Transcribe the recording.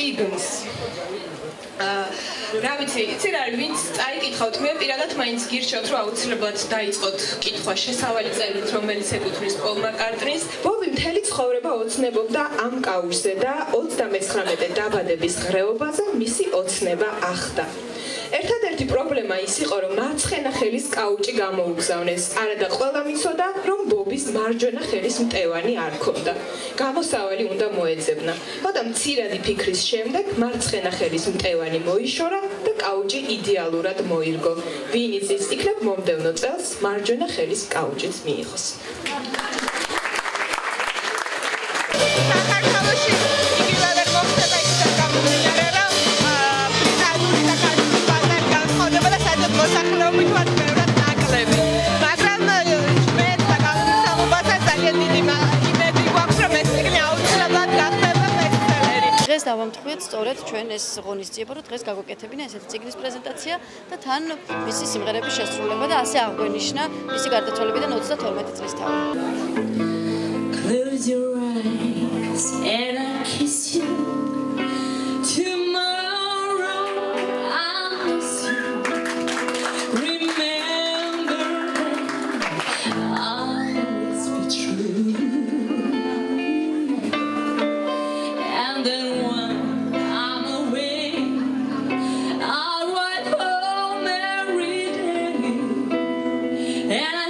წიგნს. რა ვიცი, იცი რა არის, ვინც წაიკითხავთ, მე პირადად მაინც გირჩევთ, რომ აუცილებლად დაიწყოთ კითხვა შესავალი წერილით, რომელიც ეკუთვნის პოლ მაკარტნის. ბობი მთელი ცხოვრება ოცნებობდა ამ კავშირზე და 39 დაბადების ღრეობაზე მისი ოცნება ახდა. ერთადერთი პრობლემა ის იყო, რომ მარცხენა ხელის კაუჭი გამოუგზავნეს. არადა ყველამ იცოდა, რომ ბობის მარჯვენა ხელის მტევანი არ ქონდა. გამოსავალი უნდა მოეძებნა. ხოდა მცირადი ფიქრის შემდეგ მარცხენა ხელის მტევანი მოიშორა და კაუჭი იდეალურად მოირგო. ვინ იცის, იქნებ მომდევნო წელს მარჯვენა ხელის კაუჭიც მიიღოს. საქართველოში იგივე ვერ მოხდება ისეთ გამომდინარე, რომ მოსახლეობით ვარ ბევრად ნაკლები, მაგრამ მე საკანონმდებლობასაც ძალიან დიდი იმედი გვაქვს, რომ ეს წიგნი აუცილებლად გახდება ბესტსელერი. დღეს დავამტყვიეთ სწორედ ჩვენ ეს ღონისძიება, რომ დღეს გაგუკეთებინა ესეთი წიგნის პრეზენტაცია და თან მისი სიმღერების შესრულება და ასე აღგვენიშნა მისი გარდაცვალებიდან 32 წლის თავი. Close your eyes and I'll kiss you. And